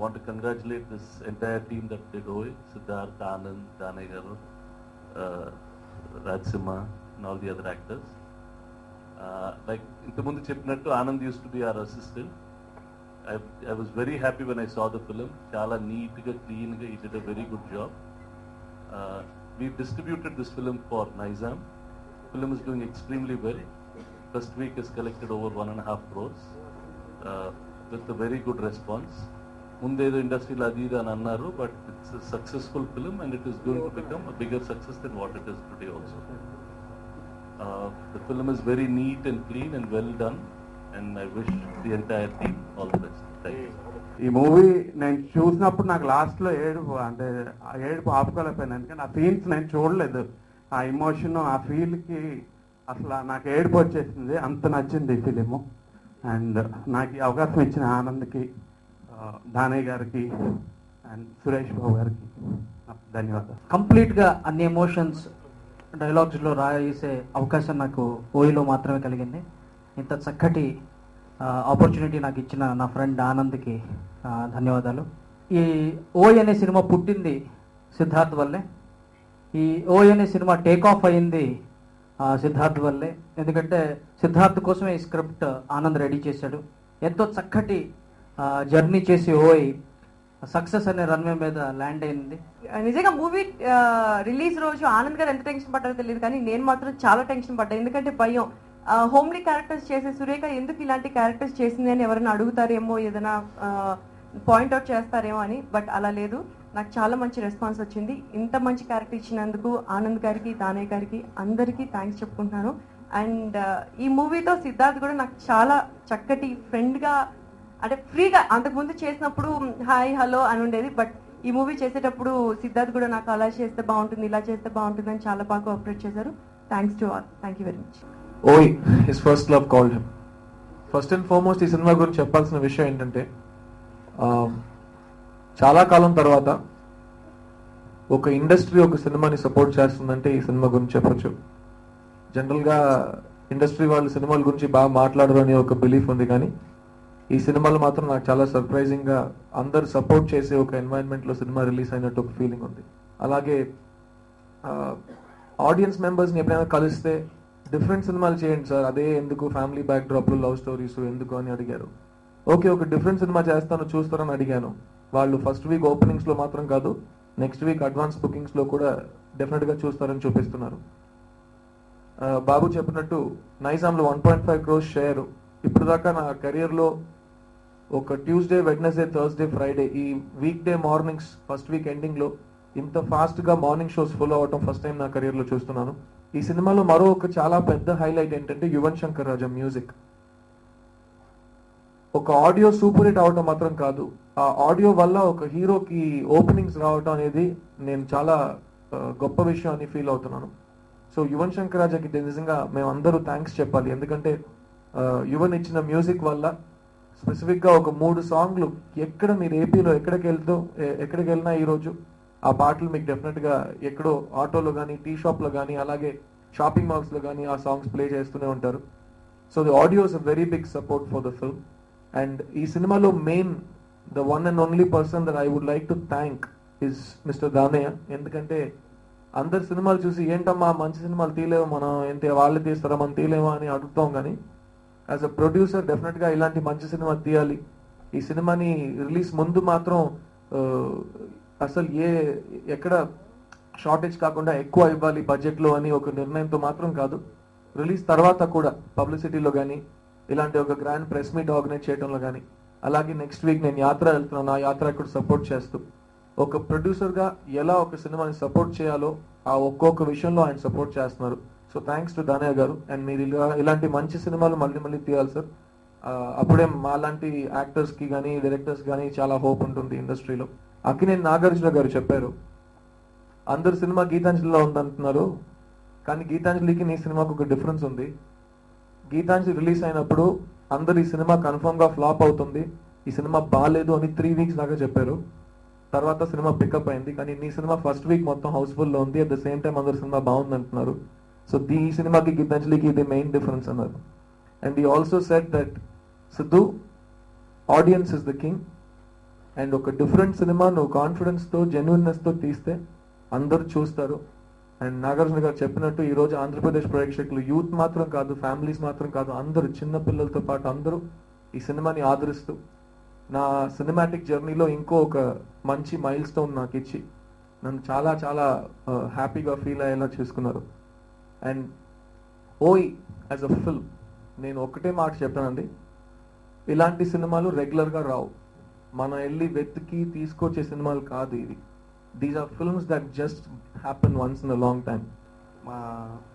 want to congratulate this entire team that did OA, Siddharth, Anand, Dane Garu, Rajsimha, and all the other actors. Like ఇంతకుముందు చెప్పినట్టు Anand used to be our assistant. I was very happy when I saw the film. Chala neat ga, clean ga, he did a very good job. We distributed this film for Nizam. Film is doing extremely well. First week has collected over 1.5 crores with a very good response. Mundedo industry la adi ani annaru, but it's a successful film and it is going to become a bigger success than what it is today also. The film is very neat and clean and well done, and I wish the entire team all the best. Thank you. ఈ movie నేను చూసినప్పుడు నాకు లాస్ట్లో ఏడుపు, అంటే ఆ ఏడుపు ఆపుకోలేకపోయాను. ఎందుకంటే ఆ సీన్స్ నేను చూడలేదు. ఆ ఎమోషన్, ఆ ఫీల్కి అసలు నాకు ఏడుపు వచ్చేసింది. అంత నచ్చింది ఈ ఫిలిము. అండ్ నాకు ఈ అవకాశం ఇచ్చిన ఆనంద్కి, దానయ్య గారికి అండ్ సురేష్ బాబు గారికి ధన్యవాదాలు. కంప్లీట్గా అన్ని ఎమోషన్స్ డైలాగ్స్లో రాసే అవకాశం నాకు ఓయిలో మాత్రమే కలిగింది. ఇంత చక్కటి ఆపర్చునిటీ నాకు ఇచ్చిన నా ఫ్రెండ్ ఆనంద్కి ధన్యవాదాలు. ఈ ఓయ్ అనే సినిమా పుట్టింది సిద్ధార్థ్ వల్లే. ఈ ఓయ్ అనే సినిమా టేక్ ఆఫ్ అయింది సిద్ధార్థ్ వల్లే. ఎందుకంటే సిద్ధార్థ్ కోసమే ఈ స్క్రిప్ట్ ఆనంద్ రెడీ చేశాడు. ఎంతో చక్కటి జర్నీ చేసి ఓయ్ సక్సెస్ అనే రన్వే మీద ల్యాండ్ అయింది. నిజంగా మూవీ రిలీజ్ రోజు ఆనంద్ గారు ఎంత టెన్షన్ పడ్డారో తెలియదు, కానీ నేను మాత్రం చాలా టెన్షన్ పడ్డా. ఎందుకంటే భయం, హోమ్లీ క్యారెక్టర్స్ చేసే సురేఖ ఎందుకు ఇలాంటి క్యారెక్టర్స్ చేసింది అని ఎవరైనా అడుగుతారేమో, ఏదైనా పాయింట్అవుట్ చేస్తారేమో అని. బట్ అలా లేదు, నాకు చాలా మంచి రెస్పాన్స్ వచ్చింది. ఇంత మంచి క్యారెక్టర్ ఇచ్చినందుకు ఆనంద్ గారికి, దానయ్య గారికి అందరికీ థ్యాంక్స్ చెప్పుకుంటున్నాను. అండ్ ఈ మూవీతో సిద్ధార్థ్ కూడా నాకు చాలా చక్కటి ఫ్రెండ్గా, అంటే ఫ్రీగా, అంతకుముందు చేసినప్పుడు హాయ్ హలో అని ఉండేది. బట్ ఈ మూవీ చేసేటప్పుడు సిద్ధార్థ్ కూడా నాకు అలా చేస్తే బాగుంటుంది, ఇలా చేస్తే బాగుంటుంది అని చాలా బాగా కోఆపరేట్ చేశారు. Thanks to all. Thank you very much. Oy his first love called him. First and foremost ఈ సినిమా గురించి చెప్పాల్సిన విషయం ఏంటంటే, చాలా కాలం తర్వాత ఒక ఇండస్ట్రీ ఒక సినిమాని సపోర్ట్ చేస్తుందంటే ఈ సినిమా గురించి చెప్పొచ్చు. జనరల్గా ఇండస్ట్రీ వాళ్ళు సినిమాల గురించి బాగా మాట్లాడరు అని ఒక బిలీఫ్ ఉంది, కానీ ఈ సినిమాలో మాత్రం నాకు చాలా సర్ప్రైజింగ్గా అందరు సపోర్ట్ చేసే ఒక ఎన్వైరన్మెంట్లో సినిమా రిలీజ్ అయినట్టు ఒక ఫీలింగ్ ఉంది. అలాగే ఆడియన్స్ మెంబర్స్ని ఎప్పుడైనా కలిస్తే డిఫరెంట్ సినిమాలు చేయండి సార్, అదే ఎందుకు ఫ్యామిలీ బ్యాక్ డ్రాప్లో లవ్ స్టోరీస్ ఎందుకు అని అడిగారు. ఓకే, ఒక డిఫరెంట్ సినిమా చేస్తాను చూస్తారని అడిగాను. వాళ్ళు ఫస్ట్ వీక్ ఓపెనింగ్స్లో మాత్రం కాదు, నెక్స్ట్ వీక్ అడ్వాన్స్ బుకింగ్స్లో కూడా డెఫినెట్గా చూస్తారని చూపిస్తున్నారు. బాబు చెప్పినట్టు నైజాంలో 1.5 crores షేర్. ఇప్పుడు దాకా నా కెరియర్లో ఒక ట్యూస్డే, వెడ్నెస్డే, థర్స్డే, ఫ్రైడే ఈ week day mornings first week ఎండింగ్లో ఇంత ఫాస్ట్గా మార్నింగ్ షోస్ ఫుల్ అవ్వటం ఫస్ట్ టైం నా కెరియర్లో చూస్తున్నాను. ఈ సినిమాలో మరో ఒక చాలా పెద్ద హైలైట్ ఏంటంటే యువన్ శంకర్ రాజా మ్యూజిక్. ఒక ఆడియో సూపర్ హిట్ అవటం మాత్రం కాదు, ఆ ఆడియో వల్ల ఒక హీరోకి ఓపెనింగ్స్ రావటం అనేది నేను చాలా గొప్ప విషయం అని ఫీల్ అవుతున్నాను. సో యువన్ శంకర్ రాజాకి నిజంగా మేమందరూ థ్యాంక్స్ చెప్పాలి. ఎందుకంటే యువన్ ఇచ్చిన మ్యూజిక్ వల్ల స్పెసిఫిక్గా ఒక 3 సాంగ్లు ఎక్కడ మీరు ఏపీలో ఎక్కడికి వెళ్ళినా ఈరోజు ఆ పాటలు మీకు డెఫినెట్గా ఎక్కడో ఆటోలో కానీ, టీ షాప్లో కానీ, అలాగే షాపింగ్ మాల్స్లో కానీ ఆ సాంగ్స్ ప్లే చేస్తూనే ఉంటారు. So the audio is a very big support for the film. And ఈ సినిమాలో main the one and only person that I would like to thank is mister Danayya. ఎందుకంటే అందరు సినిమాలు చూసి ఏంటమ్మా మంచి సినిమాలు తీయలేము మనం, ఏంటి వాళ్ళు తీస్తారా మనం తీయలేమా అని అడుగుతాం, కానీ యాజ్ అ ప్రొడ్యూసర్ డెఫినెట్గా ఇలాంటి మంచి సినిమా తీయాలి. ఈ సినిమాని రిలీజ్ ముందు మాత్రం అసలు ఎక్కడ షార్టేజ్ కాకుండా ఎక్కువ ఇవ్వాలి బడ్జెట్లో అని ఒక నిర్ణయంతో మాత్రం కాదు, రిలీజ్ తర్వాత కూడా పబ్లిసిటీలో కానీ, ఇలాంటి ఒక గ్రాండ్ ప్రెస్ మీట్ ఆర్గనైజ్ చేయడంలో కానీ, అలాగే నెక్స్ట్ వీక్ నేను యాత్ర వెళ్తున్నాను, ఆ యాత్ర కూడా సపోర్ట్ చేస్తూ ఒక ప్రొడ్యూసర్గా ఎలా ఒక సినిమాని సపోర్ట్ చేయాలో ఆ ఒక్కొక్క విషయంలో ఆయన సపోర్ట్ చేస్తున్నారు. సో థ్యాంక్స్ టు దానయ్య గారు. అండ్ మీరు ఇలాంటి మంచి సినిమాలు మళ్ళీ తీయాలి సార్. అప్పుడే మాలాంటి యాక్టర్స్కి కానీ డైరెక్టర్స్ కానీ చాలా హోప్ ఉంటుంది ఇండస్ట్రీలో. అక్కినేని నాగార్జున గారు చెప్పారు, అందరు సినిమా గీతాంజలిలో ఉందంటున్నారు, కానీ గీతాంజలికి నీ సినిమాకు ఒక డిఫరెన్స్ ఉంది. గీతాంజలి రిలీజ్ అయినప్పుడు అందరు ఈ సినిమా కన్ఫర్మ్గా ఫ్లాప్ అవుతుంది, ఈ సినిమా బాగాలేదు అని 3 weeks దాకా చెప్పారు. తర్వాత సినిమా పికప్ అయింది, కానీ నీ సినిమా ఫస్ట్ వీక్ మొత్తం హౌస్ఫుల్లో ఉంది, అట్ ద సేమ్ టైం అందరు సినిమా బాగుంది అంటున్నారు. సో ఈ సినిమాకి గీతాంజలికి ఇది మెయిన్ డిఫరెన్స్ అన్నారు. అండ్ ఈ also said that Siddhu, audience is the king and ఒక డిఫరెంట్ సినిమా నువ్వు కాన్ఫిడెన్స్తో జెన్యున్నెస్తో తీస్తే అందరూ చూస్తారు. అండ్ నాగార్జున గారు చెప్పినట్టు ఈరోజు ఆంధ్రప్రదేశ్ ప్రేక్షకులు యూత్ మాత్రం కాదు, ఫ్యామిలీస్ మాత్రం కాదు, అందరూ చిన్న పిల్లలతో పాటు అందరూ ఈ సినిమాని ఆదరిస్తూ నా సినిమాటిక్ జర్నీలో ఇంకో ఒక మంచి మైల్ స్టోన్ నాకు ఇచ్చి నన్ను చాలా చాలా హ్యాపీగా ఫీల్ అయ్యేలా చేసుకున్నారు. అండ్ ఓయ్ యాజ్ అ ఫిల్మ్ నేను ఒకటే మాట చెప్తానండి, ఇలాంటి సినిమాలు రెగ్యులర్గా రావు. మనం వెళ్ళి వెతికి తీసుకొచ్చే సినిమాలు కాదు ఇవి. These are films that just happen once in a long time. మా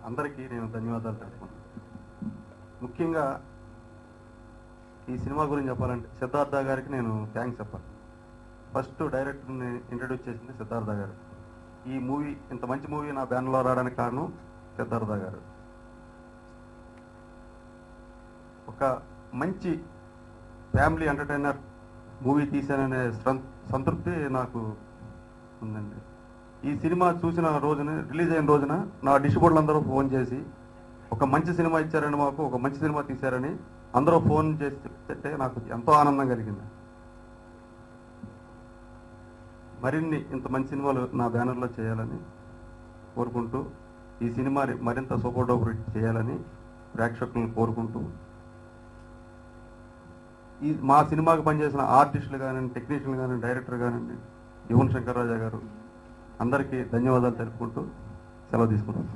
అందరికీ నేను ధన్యవాదాలు తెలుపుకుంటున్నాను. ముఖ్యంగా ఈ సినిమా గురించి చెప్పాలంటే సిద్ధార్థ గారికి నేను థ్యాంక్స్ చెప్పాలి. ఫస్ట్ డైరెక్టర్ని ఇంట్రడ్యూస్ చేసింది సిద్ధార్థ గారు. ఈ మూవీ ఇంత మంచి మూవీ నా బ్యానర్లో రావడానికి కారణం సిద్ధార్థ గారు. ఒక మంచి ఫ్యామిలీ ఎంటర్టైనర్ మూవీ తీశాననే సంతృప్తి నాకు ఉందండి. ఈ సినిమా చూసిన రోజున, రిలీజ్ అయిన రోజున నా డిస్ట్రిబ్యూటర్లు అందరూ ఫోన్ చేసి ఒక మంచి సినిమా ఇచ్చారని, మాకు ఒక మంచి సినిమా తీశారని అందరూ ఫోన్ చేసి చెప్తే నాకు ఎంతో ఆనందం కలిగింది. మరిన్ని ఇంత మంచి సినిమాలు నా బ్యానర్లో చేయాలని కోరుకుంటూ, ఈ సినిమాని మరింత సూపర్ డూపర్ చేయాలని ప్రేక్షకులను కోరుకుంటూ, ఈ మా సినిమాకి పనిచేసిన ఆర్టిస్టులు కానివ్వండి, టెక్నీషియన్లు కానివ్వండి, డైరెక్టర్ కానివ్వండి, యువన్ శంకర్ రాజా గారు అందరికీ ధన్యవాదాలు తెలుపుకుంటూ సెలవు తీసుకుంటాం.